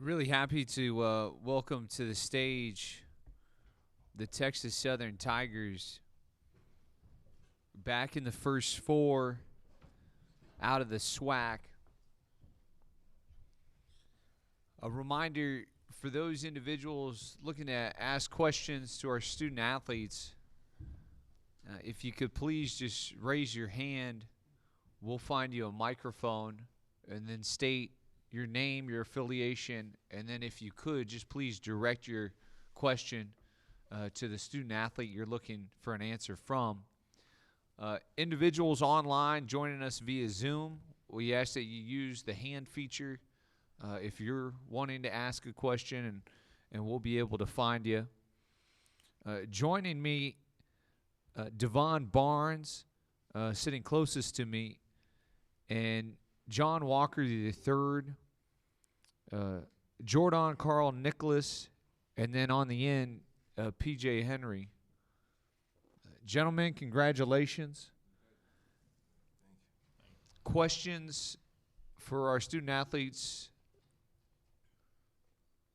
Really happy to welcome to the stage the Texas Southern Tigers back in the first four out of the SWAC. A reminder for those individuals looking to ask questions to our student athletes, if you could please just raise your hand, we'll find you a microphone and then state your name, your affiliation, and then if you could, just please direct your question to the student athlete you're looking for an answer from. Individuals online joining us via Zoom, we ask that you use the hand feature if you're wanting to ask a question, and we'll be able to find you. Joining me, Devon Barnes, sitting closest to me, and John Walker III, Jordan Carl Nicholas, and then on the end, PJ Henry. Gentlemen, congratulations. Questions for our student athletes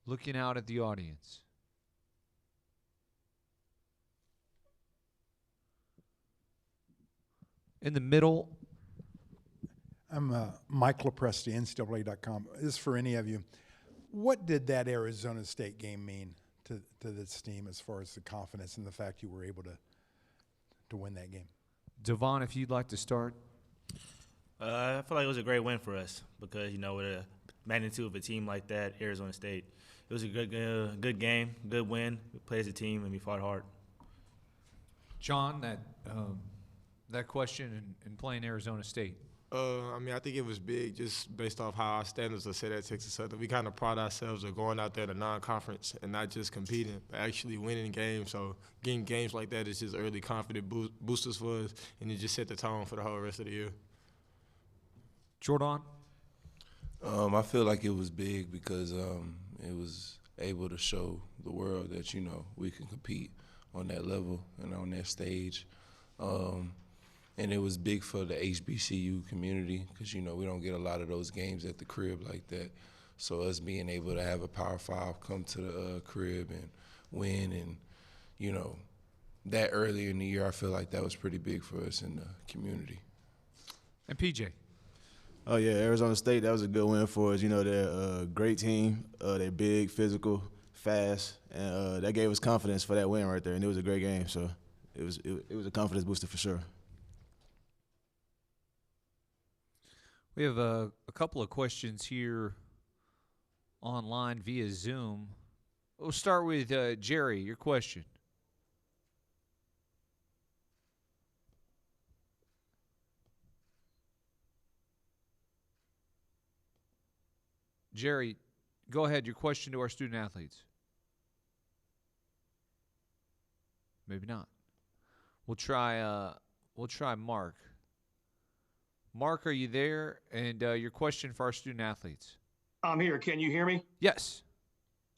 looking out at the audience. In the middle. I'm Mike LaPresti, NCAA.com. This is for any of you. What did that Arizona State game mean to this team as far as the confidence and the fact you were able to win that game? Devon, if you'd like to start. I feel like it was a great win for us because, with a magnitude of a team like that, Arizona State, it was a good game, good win. We played as a team, and we fought hard. John, that question in playing Arizona State. I think it was big just based off how our standards are set at Texas Southern. We kind of pride ourselves on going out there to non-conference and not just competing, but actually winning games. So getting games like that is just early confidence boosters for us, and it just set the tone for the whole rest of the year. Jordan? I feel like it was big because it was able to show the world that, we can compete on that level and on that stage. And it was big for the HBCU community because, we don't get a lot of those games at the crib like that. So us being able to have a Power Five come to the crib and win and, that early in the year, I feel like that was pretty big for us in the community. And PJ? Oh, yeah, Arizona State, that was a good win for us. They're a great team. They're big, physical, fast, and that gave us confidence for that win right there, and it was a great game. So it was a confidence booster for sure. We have a couple of questions here online via Zoom. We'll start with Jerry, your question. Jerry, go ahead, your question to our student athletes. Maybe not. We'll try Mark. Mark, are you there? And your question for our student athletes. I'm here. Can you hear me? Yes.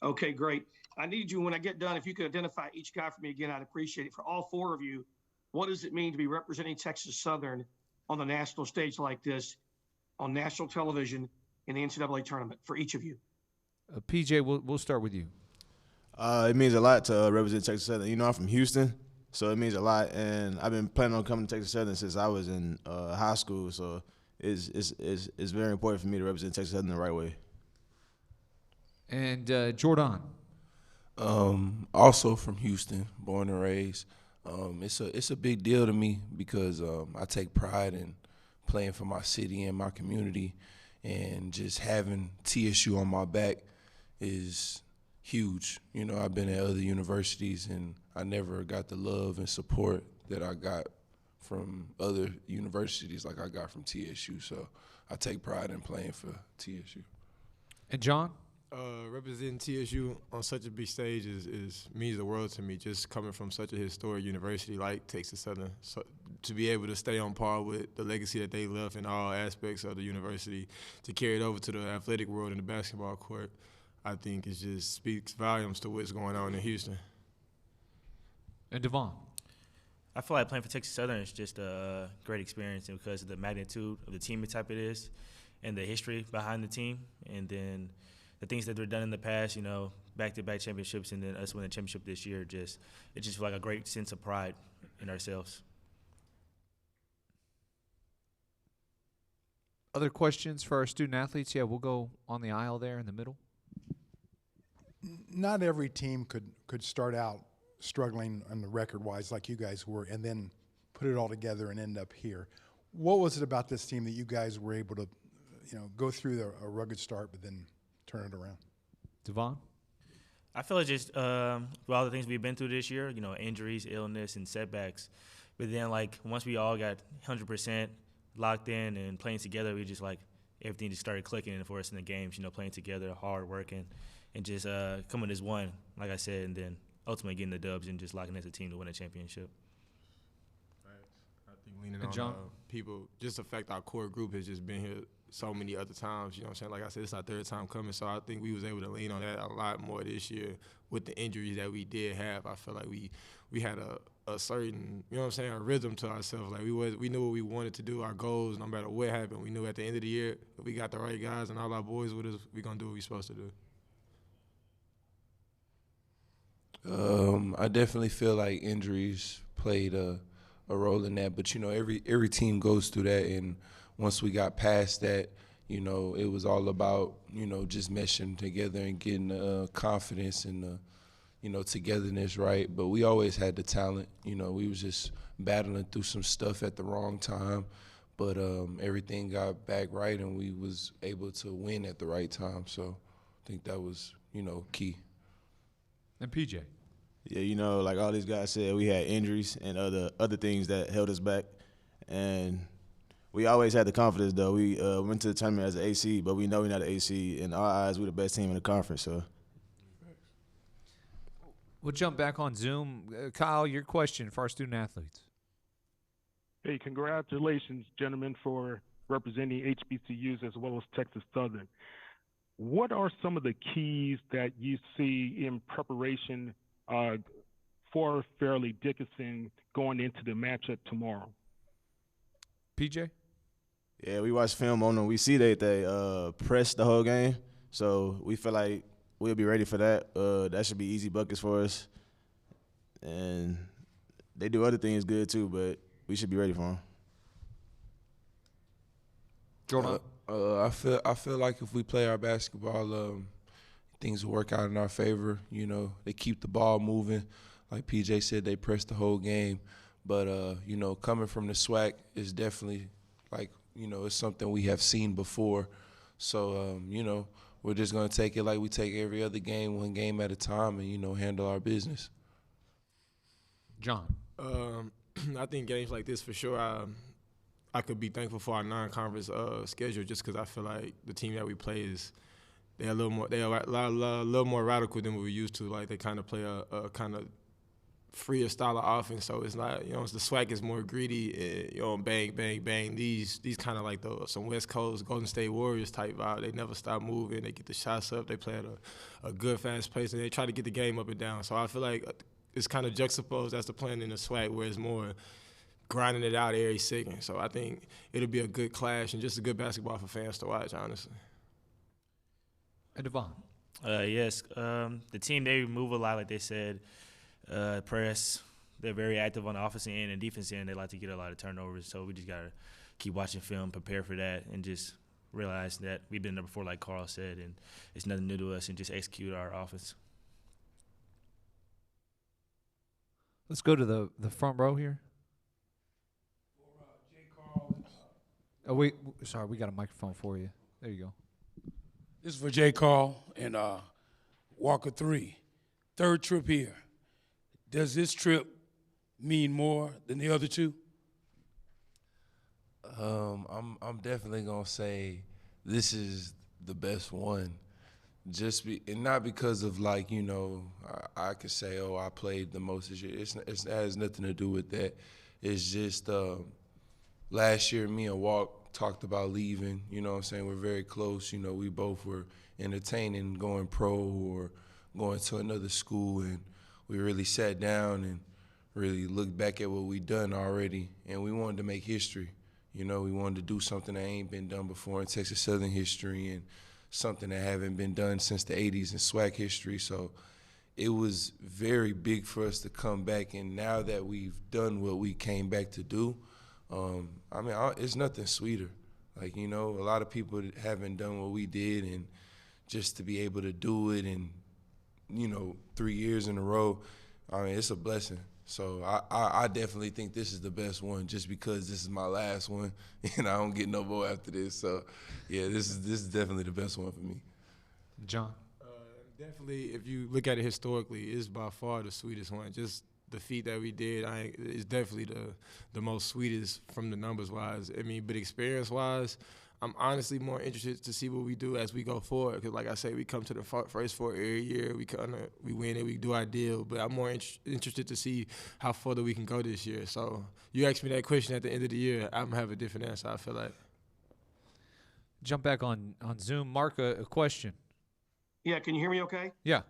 Okay, great. I need you, when I get done, if you could identify each guy for me again, I'd appreciate it. For all four of you, what does it mean to be representing Texas Southern on the national stage like this, on national television in the NCAA tournament, for each of you? PJ, we'll start with you. It means a lot to represent Texas Southern. I'm from Houston. So it means a lot, and I've been planning on coming to Texas Southern since I was in high school. So it's very important for me to represent Texas Southern the right way. And Jordan, also from Houston, born and raised. It's a big deal to me because I take pride in playing for my city and my community, and just having TSU on my back is huge. I've been at other universities and I never got the love and support that I got from other universities like I got from TSU. So I take pride in playing for TSU. And John? Representing TSU on such a big stage means the world to me, just coming from such a historic university like Texas Southern. So to be able to stay on par with the legacy that they left in all aspects of the university, to carry it over to the athletic world and the basketball court, I think it just speaks volumes to what's going on in Houston. And Devon? I feel like playing for Texas Southern is just a great experience because of the magnitude of the team type it is and the history behind the team. And then the things that they've done in the past, you know, back-to-back championships and then us winning the championship this year, it just feels like a great sense of pride in ourselves. Other questions for our student athletes? Yeah, we'll go on the aisle there in the middle. Not every team could start out struggling on the record-wise like you guys were and then put it all together and end up here. What was it about this team that you guys were able to, go through a rugged start but then turn it around? Devon? I feel like just with all the things we've been through this year, injuries, illness, and setbacks. But then, once we all got 100% locked in and playing together, we just, everything just started clicking for us in the games, playing together, hard working, and just coming as one, like I said, and then ultimately getting the dubs and just locking as a team to win a championship. I think leaning And on John? people, just the fact our core group has just been here so many other times, you know what I'm saying? Like I said, it's our third time coming, so I think we was able to lean on that a lot more this year with the injuries that we did have. I feel like we had a certain, a rhythm to ourselves. Like we knew what we wanted to do, our goals, no matter what happened. We knew at the end of the year, if we got the right guys and all our boys with us, we gonna do what we supposed to do. I definitely feel like injuries played a role in that, but every team goes through that, and once we got past that, it was all about just meshing together and getting confidence and togetherness, right? But we always had the talent. We was just battling through some stuff at the wrong time, but everything got back right, and we was able to win at the right time. So I think that was key. And PJ? Yeah, like all these guys said, we had injuries and other things that held us back, and we always had the confidence, though. We went to the tournament as an AC, but we know we're not an AC. In our eyes, we're the best team in the conference. So We'll jump back on Zoom. Kyle, your question for our student athletes. Hey, congratulations, gentlemen, for representing HBCUs as well as Texas Southern. What are some of the keys that you see in preparation for Fairleigh Dickinson going into the matchup tomorrow? PJ? yeah, we watch film on them. We see that they press the whole game, so we feel like we'll be ready for that. That should be easy buckets for us, and they do other things good too, but we should be ready for them. Jordan? I feel like if we play our basketball, things will work out in our favor. They keep the ball moving. Like PJ said, they press the whole game. But, coming from the SWAC is definitely it's something we have seen before. So, we're just going to take it like we take every other game, one game at a time, and, handle our business. John? I think games like this, for sure, I could be thankful for our non-conference schedule, just because I feel like the team that we play they're a little more radical than what we used to. Like, they kind of play a kind of freer style of offense, so it's not, the SWAC is more greedy, bang, bang, bang. These kind of like some West Coast Golden State Warriors type vibe. They never stop moving. They get the shots up. They play at a good, fast pace, and they try to get the game up and down. So I feel like it's kind of juxtaposed as the plan in the SWAC, where it's more grinding it out every second. So I think it'll be a good clash and just a good basketball for fans to watch, honestly. And Devon? Yes, the team, they move a lot, like they said. Press, they're very active on the offensive end and defensive end. They like to get a lot of turnovers, so we just got to keep watching film, prepare for that, and just realize that we've been there before, like Carl said, and it's nothing new to us, and just execute our offense. Let's go to the front row here. Oh, wait, sorry, we got a microphone for you. There you go. This is for J. Carl and Walker 3. Third trip here. Does this trip mean more than the other two? I'm definitely gonna say this is the best one. And not because of I could say, oh, I played the most this year. It has nothing to do with that. It's just last year me and Walk talked about leaving. What I'm saying? We're very close. We both were entertaining going pro or going to another school, and we really sat down and really looked back at what we'd done already, and we wanted to make history. We wanted to do something that ain't been done before in Texas Southern history, and something that haven't been done since the 80s in SWAC history. So it was very big for us to come back, and now that we've done what we came back to do, it's nothing sweeter. Like, a lot of people haven't done what we did, and just to be able to do it in, 3 years in a row, it's a blessing. So I definitely think this is the best one, just because this is my last one, and I don't get no more after this. So, yeah, this is definitely the best one for me. John? Definitely, if you look at it historically, it's by far the sweetest one. Just the feat that we did, is definitely the most sweetest from the numbers wise. But experience wise, I'm honestly more interested to see what we do as we go forward. Because, like I say, we come to the First Four every year. We win it. We do our deal. But I'm more interested to see how further we can go this year. So you ask me that question at the end of the year, I'm gonna have a different answer, I feel like. Jump back on Zoom. Mark, a question. Yeah, can you hear me okay? Yeah.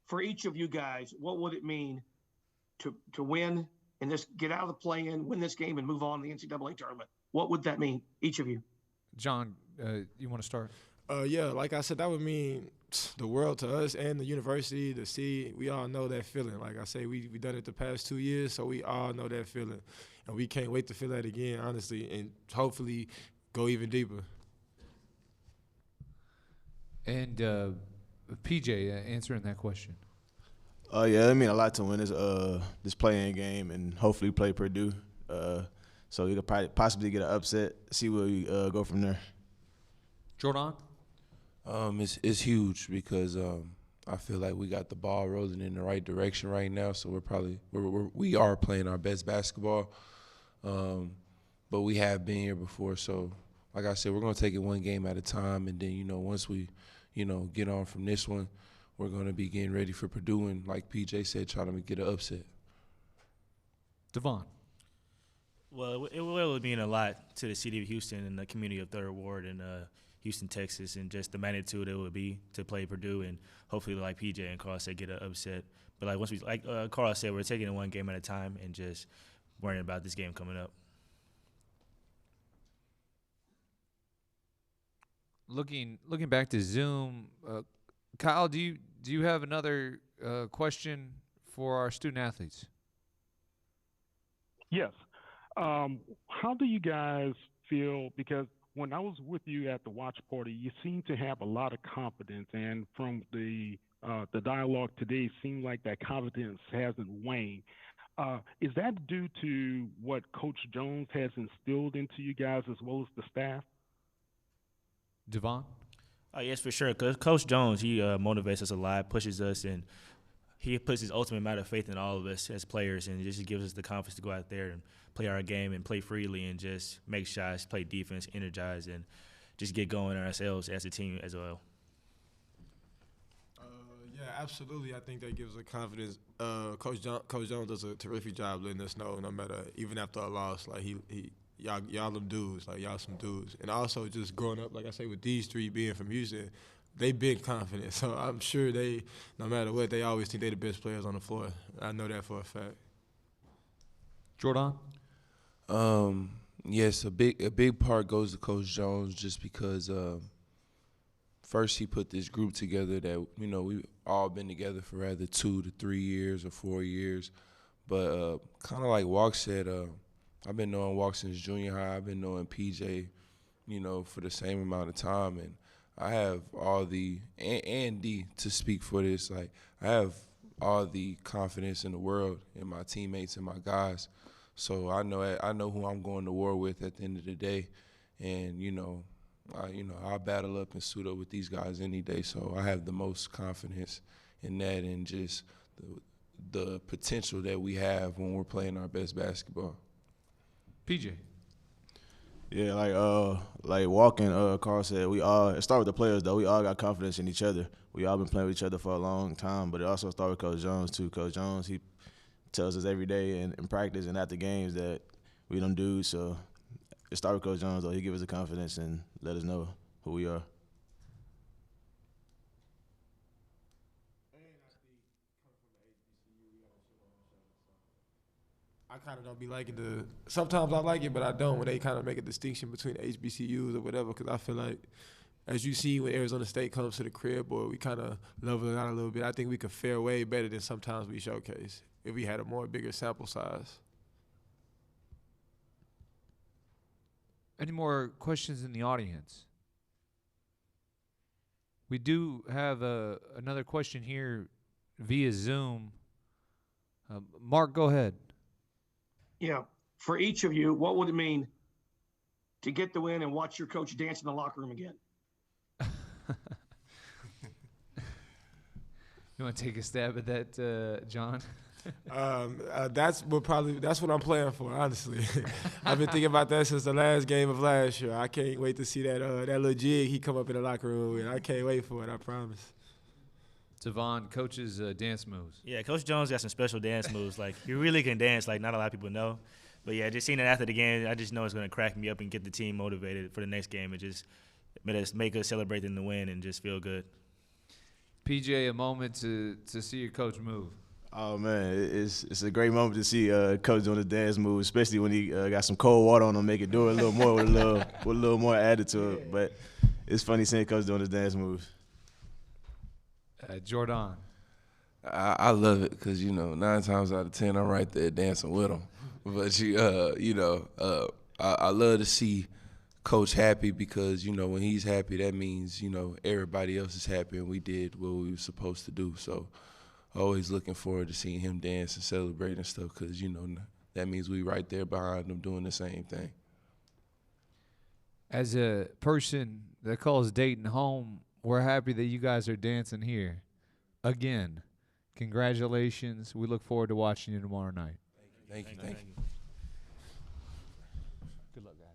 For each of you guys, what would it mean to win and get out of the play-in, win this game, and move on to the NCAA tournament? What would that mean, each of you? John, you want to start? Yeah, like I said, that would mean the world to us and the university, the city. We all know that feeling. Like I say, we done it the past 2 years, so we all know that feeling. And we can't wait to feel that again, honestly, and hopefully go even deeper. And PJ, answering that question. Yeah, it mean a lot to win this play-in game and hopefully play Purdue. So we could probably possibly get an upset, see where we go from there. Jordan? It's huge because I feel like we got the ball rolling in the right direction right now. So we are playing our best basketball, but we have been here before. So like I said, we're gonna take it one game at a time, and then once we get on from this one, we're gonna be getting ready for Purdue, and like PJ said, trying to get an upset. Devon? Well, it will mean a lot to the city of Houston and the community of Third Ward and Houston, Texas, and just the magnitude it would be to play Purdue, and hopefully, like PJ and Carl said, get an upset. But like Carl said, we're taking it one game at a time and just worrying about this game coming up. Looking back to Zoom, Kyle, do you have another question for our student athletes? Yes. How do you guys feel? Because when I was with you at the watch party, you seem to have a lot of confidence, and from the dialogue today, it seemed like that confidence hasn't waned. Is that due to what Coach Jones has instilled into you guys as well as the staff? Devon? Yes, for sure. Coach Jones, he motivates us a lot, pushes us, and he puts his ultimate amount of faith in all of us as players, and just gives us the confidence to go out there and play our game and play freely and just make shots, play defense, energize, and just get going ourselves as a team as well. Yeah, absolutely. I think that gives us confidence. Coach Jones does a terrific job letting us know, no matter, even after a loss, like y'all them dudes, like y'all some dudes. And also just growing up, like I say, with these three being from Houston, they been confident. So I'm sure they, no matter what, they always think they the best players on the floor. I know that for a fact. Jordan? Yes, a big part goes to Coach Jones, just because first he put this group together that we've all been together for rather 2 to 3 years or 4 years, but kind of like Walk said, I've been knowing Walk since junior high. I've been knowing PJ, for the same amount of time, and I have all the and D to speak for this. Like, I have all the confidence in the world in my teammates and my guys. So I know who I'm going to war with at the end of the day, and I'll battle up and suit up with these guys any day. So I have the most confidence in that, and just the potential that we have when we're playing our best basketball. PJ? Yeah, like Walking, Carl said, it started with the players, though. We all got confidence in each other. We all been playing with each other for a long time, but it also started with Coach Jones, too. Coach Jones, he tells us every day in practice and after games that we don't do. So it started with Coach Jones, though. He gives us the confidence and let us know who we are. I kind of don't be liking sometimes I like it, but I don't when they kind of make a distinction between HBCUs or whatever, because I feel like as you see when Arizona State comes to the crib or we kind of level it out a little bit, I think we could fare way better than sometimes we showcase if we had a bigger sample size. Any more questions in the audience? We do have another question here via Zoom. Mark, go ahead. Yeah. For each of you, what would it mean to get the win and watch your coach dance in the locker room again? You want to take a stab at that, John? That's what I'm playing for, honestly. I've been thinking about that since the last game of last year. I can't wait to see that little jig he come up in the locker room with. I can't wait for it, I promise. Tavon, coach's dance moves. Yeah, Coach Jones got some special dance moves. Like, he really can dance like not a lot of people know. But, yeah, just seeing it after the game, I just know it's going to crack me up and get the team motivated for the next game and just make us celebrate in the win and just feel good. PJ, a moment to see your coach move. Oh, man, it's a great moment to see Coach doing the dance move, especially when he got some cold water on him, make it do it a little more with a little more added to it. But it's funny seeing Coach doing his dance moves. Jordan. I love it because, 9 times out of 10, I'm right there dancing with him. But, I love to see Coach happy because, when he's happy, that means, everybody else is happy and we did what we were supposed to do. So always looking forward to seeing him dance and celebrate and stuff because, that means we right there behind him doing the same thing. As a person that calls Dayton home, we're happy that you guys are dancing here. Again, congratulations. We look forward to watching you tomorrow night. Thank you. Good luck, guys.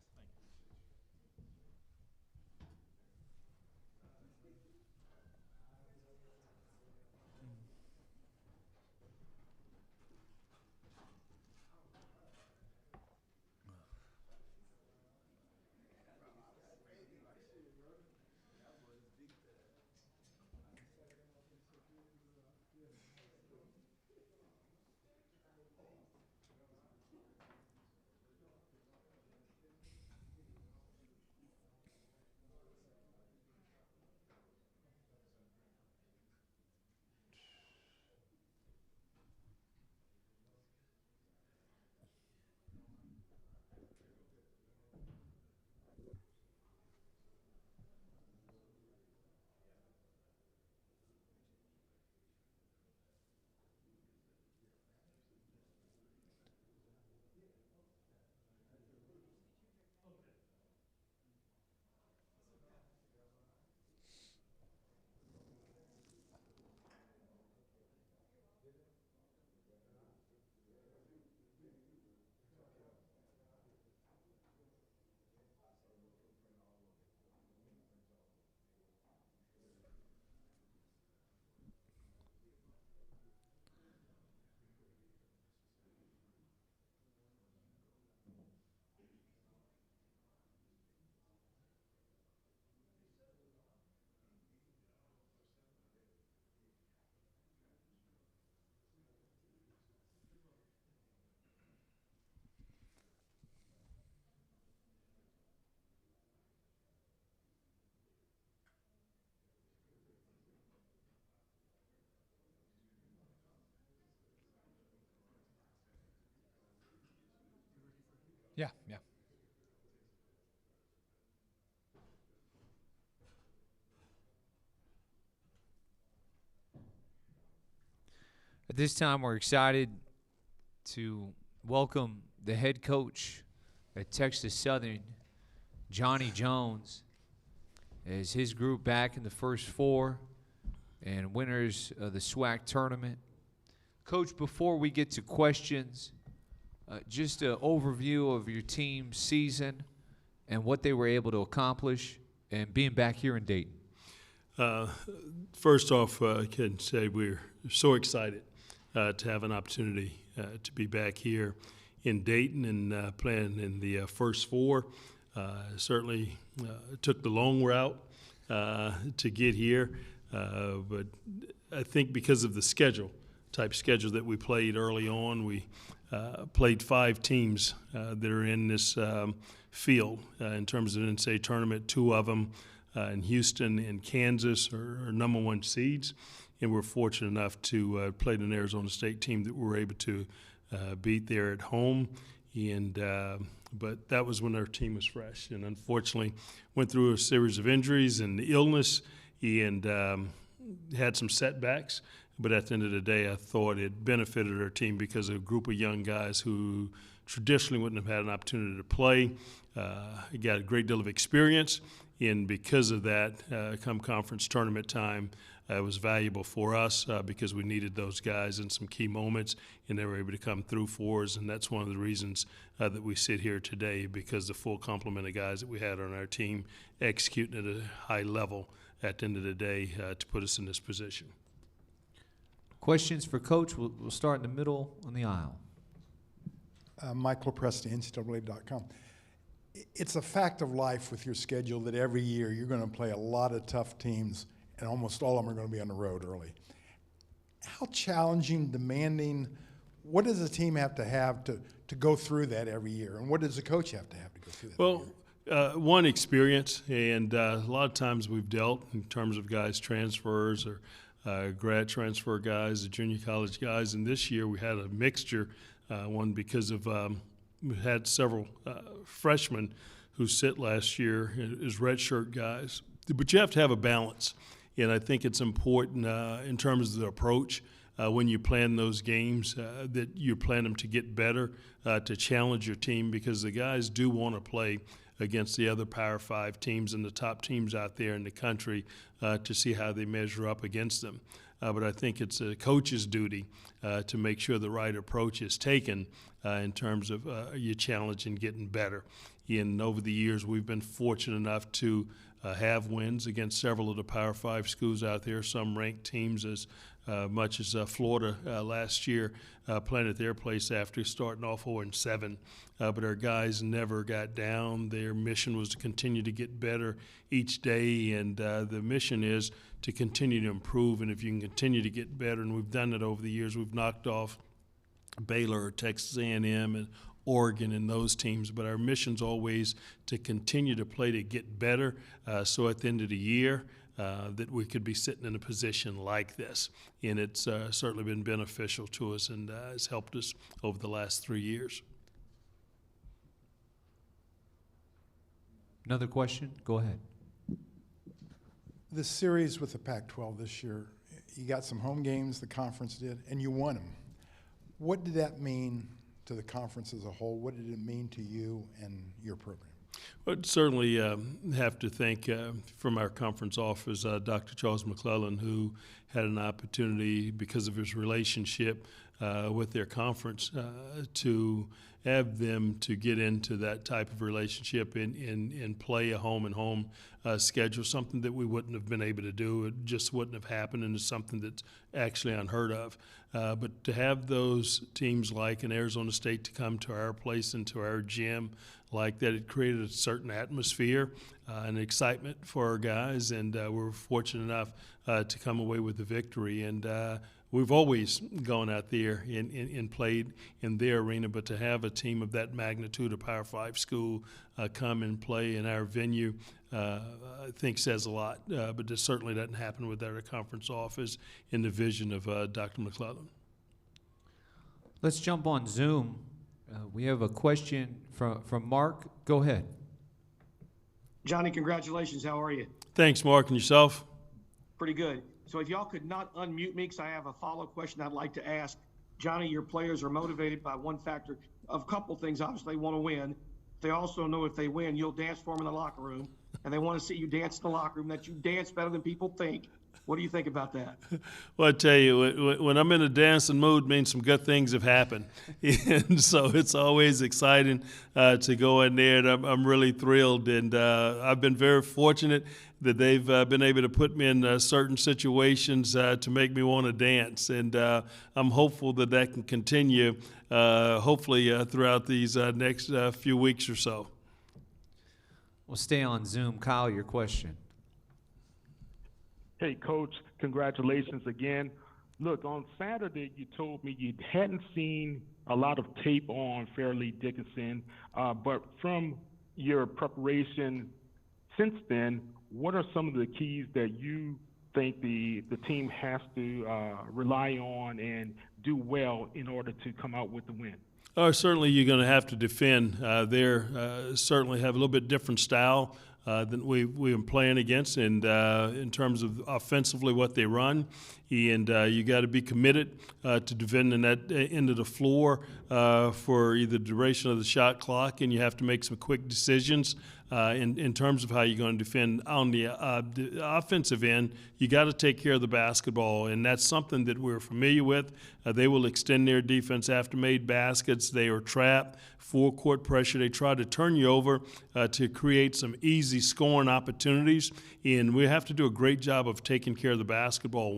Yeah. At this time, we're excited to welcome the head coach at Texas Southern, Johnny Jones, as his group back in the First Four and winners of the SWAC tournament. Coach, before we get to questions, just an overview of your team's season and what they were able to accomplish and being back here in Dayton. First off, I can say we're so excited to have an opportunity to be back here in Dayton and playing in the First Four. Certainly took the long route to get here, but I think because of the type schedule that we played early on, we played 5 teams that are in this field in terms of the NCAA tournament. 2 of them and Houston and Kansas are number one seeds, and we're fortunate enough to play an Arizona State team that we were able to beat there at home. And but that was when our team was fresh, and unfortunately went through a series of injuries and illness, and had some setbacks. But at the end of the day, I thought it benefited our team because of a group of young guys who traditionally wouldn't have had an opportunity to play. Got a great deal of experience, and because of that, come conference tournament time, it was valuable for us because we needed those guys in some key moments, and they were able to come through for us, and that's one of the reasons that we sit here today, because the full complement of guys that we had on our team executing at a high level at the end of the day to put us in this position. Questions for Coach? We'll start in the middle on the aisle. Mike LaPresta, NCAA.com. It's a fact of life with your schedule that every year you're going to play a lot of tough teams, and almost all of them are going to be on the road early. How challenging, demanding, what does a team have to go through that every year, and what does a coach have to go through that? Well, one, experience, and a lot of times we've dealt in terms of guys transfers or grad transfer guys, the junior college guys, and this year we had a mixture, one because of we had several freshmen who sit last year as redshirt guys. But you have to have a balance, and I think it's important in terms of the approach when you plan those games that you plan them to get better, to challenge your team, because the guys do want to play against the other Power 5 teams and the top teams out there in the country to see how they measure up against them. But I think it's a coach's duty to make sure the right approach is taken in terms of your challenge and getting better. And over the years, we've been fortunate enough to have wins against several of the Power 5 schools out there, some ranked teams as much as Florida last year, playing at their place after starting off 0-7. But our guys never got down. Their mission was to continue to get better each day, and the mission is to continue to improve. And if you can continue to get better, and we've done it over the years, we've knocked off Baylor, Texas A&M, and Oregon and those teams, but our mission's always to continue to play to get better, so at the end of the year that we could be sitting in a position like this. And it's certainly been beneficial to us, and has helped us over the last 3 years. Another question? Go ahead. The series with the Pac-12 this year, you got some home games, the conference did, and you won them. What did that mean to the conference as a whole? What did it mean to you and your program? Well, certainly have to thank from our conference office Dr. Charles McClellan, who had an opportunity because of his relationship with their conference to have them to get into that type of relationship and play a home-and-home schedule, something that we wouldn't have been able to do. It just wouldn't have happened, and it's something that's actually unheard of. But to have those teams like an Arizona State to come to our place and to our gym like that, it created a certain atmosphere and excitement for our guys, and we're fortunate enough to come away with the victory. And we've always gone out there and played in their arena, but to have a team of that magnitude, a Power 5 school, come and play in our venue, I think says a lot. But this certainly doesn't happen without our conference office in the vision of Dr. McClellan. Let's jump on Zoom. We have a question from Mark. Go ahead. Johnny, congratulations. How are you? Thanks, Mark. And yourself? Pretty good. So if y'all could not unmute me, because I have a follow-up question I'd like to ask. Johnny, your players are motivated by one factor of a couple things. Obviously, they want to win. They also know if they win, you'll dance for them in the locker room, and they want to see you dance in the locker room, that you dance better than people think. What do you think about that? Well, I tell you, when I'm in a dancing mood, means some good things have happened. And so it's always exciting to go in there, and I'm really thrilled. And I've been very fortunate that they've been able to put me in certain situations to make me want to dance. And I'm hopeful that that can continue, hopefully throughout these next few weeks or so. We'll stay on Zoom. Kyle, your question. Hey, Coach, congratulations again. Look, on Saturday, you told me you hadn't seen a lot of tape on Fairleigh Dickinson, but from your preparation since then, what are some of the keys that you think the team has to rely on and do well in order to come out with the win? Certainly, you're going to have to defend. They certainly have a little bit different style than we're playing against, and in terms of offensively what they run, and you got to be committed to defending that end of the floor for either the duration of the shot clock, and you have to make some quick decisions in terms of how you're going to defend on the offensive end. You got to take care of the basketball, and that's something that we're familiar with. They will extend their defense after made baskets. They are trapped, full court pressure. They try to turn you over to create some easy scoring opportunities, and we have to do a great job of taking care of the basketball,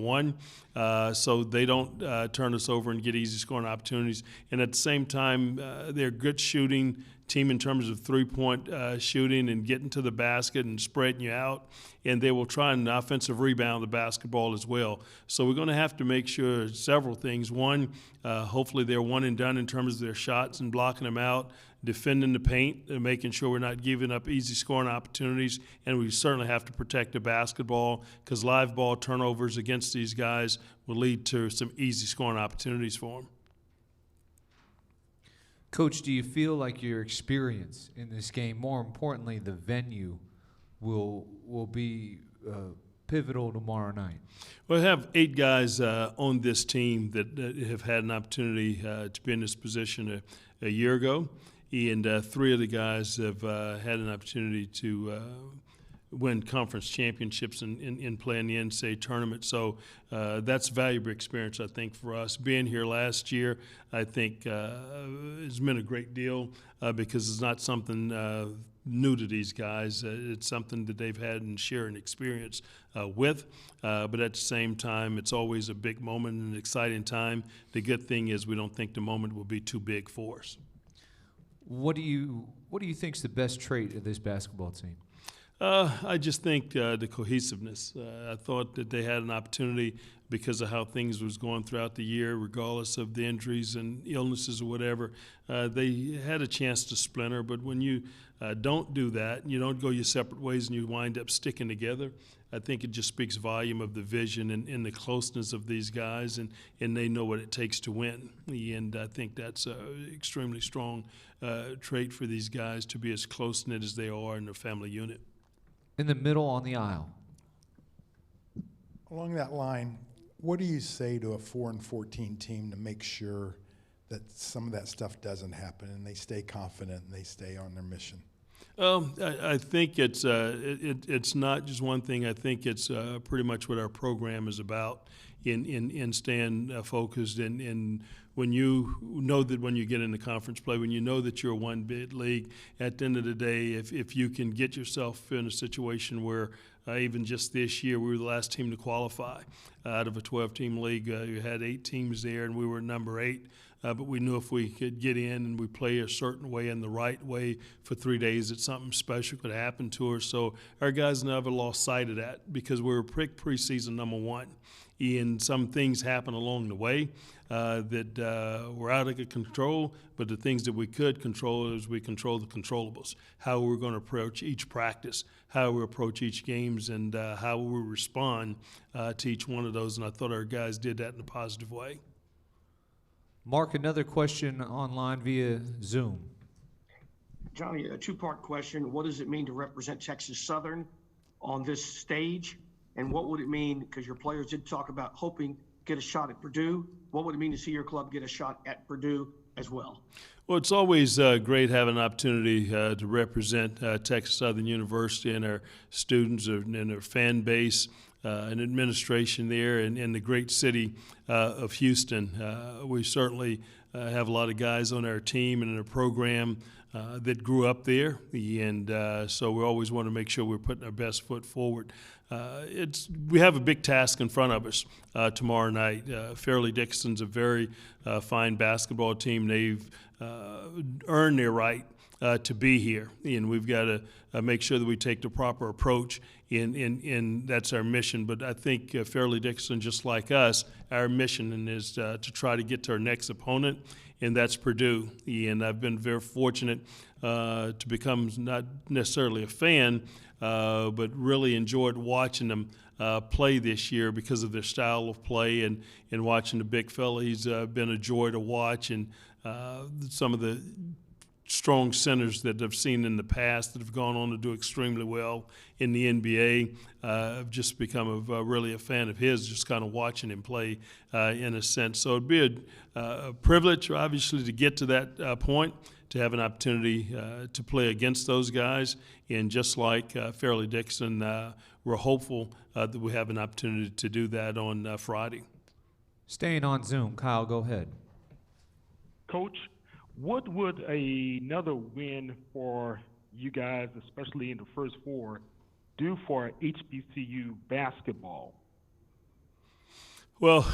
so they don't turn us over and get easy scoring opportunities. And at the same time, they're a good shooting team in terms of three-point shooting and getting to the basket and spreading you out, and they will try and offensive rebound the basketball as well. So we're going to have to make sure several things. One, hopefully they're one and done in terms of their shots and blocking them out, defending the paint, and making sure we're not giving up easy scoring opportunities, and we certainly have to protect the basketball because live ball turnovers against these guys will lead to some easy scoring opportunities for them. Coach, do you feel like your experience in this game, more importantly the venue, will be pivotal tomorrow night? Well, I have 8 guys on this team that have had an opportunity to be in this position a year ago, and 3 of the guys have had an opportunity to win conference championships and play in the NCAA tournament. So that's valuable experience, I think, for us. Being here last year, I think, has been a great deal because it's not something new to these guys. It's something that they've had and share an experience with. But at the same time, it's always a big moment and an exciting time. The good thing is we don't think the moment will be too big for us. What do you think is the best trait of this basketball team? I just think the cohesiveness. I thought that they had an opportunity because of how things was going throughout the year, regardless of the injuries and illnesses or whatever. They had a chance to splinter, but when you don't do that, you don't go your separate ways and you wind up sticking together, I think it just speaks volume of the vision and the closeness of these guys, and they know what it takes to win. And I think that's an extremely strong trait for these guys to be as close-knit as they are in a family unit. In the middle on the aisle. Along that line, what do you say to a 4-14 team to make sure that some of that stuff doesn't happen and they stay confident and they stay on their mission? I think it's not just one thing. I think it's pretty much what our program is about in staying focused and when you know that when you get into conference play, when you know that you're a one-bid league, at the end of the day, if you can get yourself in a situation where even just this year we were the last team to qualify out of a 12-team league. You had 8 teams there, and we were number 8. But we knew if we could get in and we play a certain way and the right way for 3 days, that something special could happen to us. So our guys never lost sight of that because we were preseason number 1. And some things happen along the way that were out of control, but the things that we could control is we control the controllables, how we're going to approach each practice, how we approach each games, and how we respond to each one of those. And I thought our guys did that in a positive way. Mark, another question online via Zoom. Johnny, a 2-part question. What does it mean to represent Texas Southern on this stage? And what would it mean, because your players did talk about hoping to get a shot at Purdue, what would it mean to see your club get a shot at Purdue as well? Well, it's always great having an opportunity to represent Texas Southern University and our students and our fan base and administration there in the great city of Houston. We certainly have a lot of guys on our team and in our program that grew up there, and so we always want to make sure we're putting our best foot forward. We have a big task in front of us tomorrow night. Fairleigh Dickinson's a very fine basketball team. They've earned their right to be here, and we've got to make sure that we take the proper approach, and that's our mission. But I think Fairleigh Dickinson, just like us, our mission is to try to get to our next opponent, and that's Purdue. And I've been very fortunate to become not necessarily a fan, but really enjoyed watching them play this year because of their style of play and watching the big fella. He's been a joy to watch, and some of the strong centers that I've seen in the past that have gone on to do extremely well in the NBA. I've just become really a fan of his, just kind of watching him play in a sense. So it'd be a privilege, obviously, to get to that point, to have an opportunity to play against those guys. And just like Fairleigh Dickinson, we're hopeful that we have an opportunity to do that on Friday. Staying on Zoom, Kyle, go ahead. Coach, what would another win for you guys, especially in the First Four, do for HBCU basketball? Well,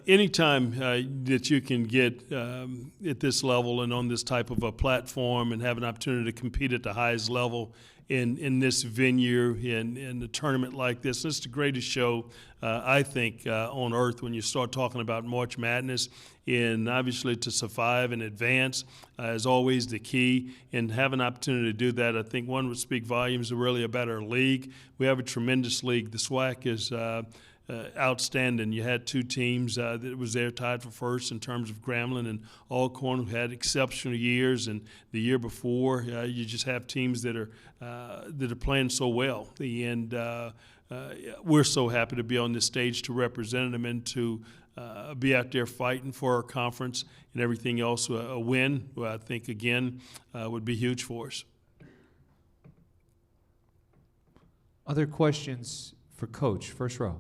anytime that you can get at this level and on this type of a platform and have an opportunity to compete at the highest level in this venue, in a tournament like this, it's the greatest show, I think, on earth when you start talking about March Madness. And obviously to survive and advance is always the key. And have an opportunity to do that, I think one would speak volumes really about our league. We have a tremendous league. The SWAC is outstanding. You had two teams that was there tied for first in terms of Grambling and Alcorn, who had exceptional years, and the year before you just have teams that are playing so well. And we're so happy to be on this stage to represent them and to be out there fighting for our conference and everything else. A win, I think, again, would be huge for us. Other questions for Coach? First row.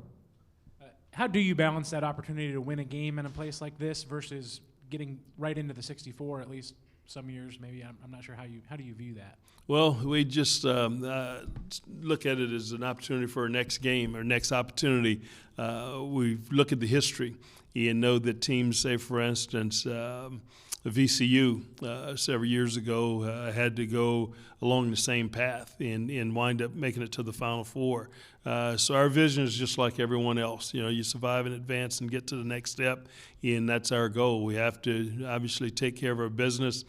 How do you balance that opportunity to win a game in a place like this versus getting right into the 64, at least some years? Maybe I'm not sure how do you view that? Well, we just look at it as an opportunity for our next game, our next opportunity. We look at the history and know that teams, say for instance, VCU several years ago had to go along the same path and wind up making it to the Final Four. So our vision is just like everyone else. You know, you survive and advance and get to the next step, and that's our goal. We have to obviously take care of our business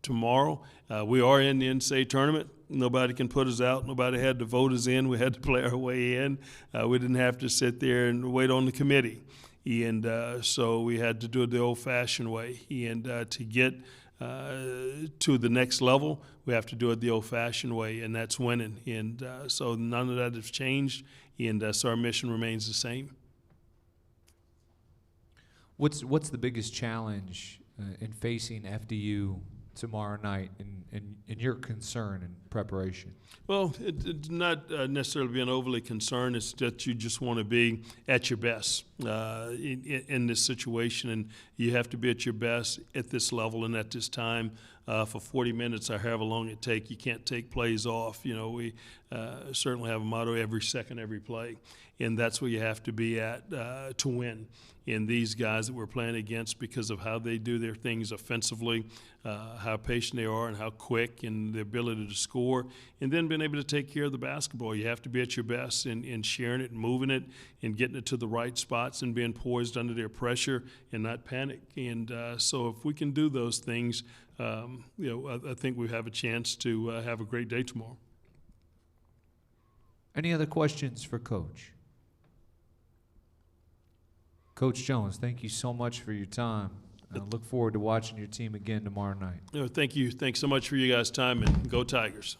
tomorrow. We are in the NCAA tournament. Nobody can put us out. Nobody had to vote us in. We had to play our way in. We didn't have to sit there and wait on the committee. And so we had to do it the old-fashioned way. And to get to the next level, we have to do it the old-fashioned way, and that's winning. And so none of that has changed, and so our mission remains the same. What's the biggest challenge in facing FDU tomorrow night in your concern and preparation? Well, it's not necessarily being overly concerned. It's that you just want to be at your best in this situation, and you have to be at your best at this level and at this time. For 40 minutes or however long it takes, you can't take plays off. You know, we certainly have a motto: every second, every play. And that's where you have to be at to win. And these guys that we're playing against, because of how they do their things offensively, how patient they are and how quick, and the ability to score, and then being able to take care of the basketball. You have to be at your best in sharing it and moving it and getting it to the right spots and being poised under their pressure and not panic. And so if we can do those things, you know, I think we have a chance to have a great day tomorrow. Any other questions for Coach? Coach Jones, thank you so much for your time. I look forward to watching your team again tomorrow night. Thank you. Thanks so much for you guys' time, and go Tigers.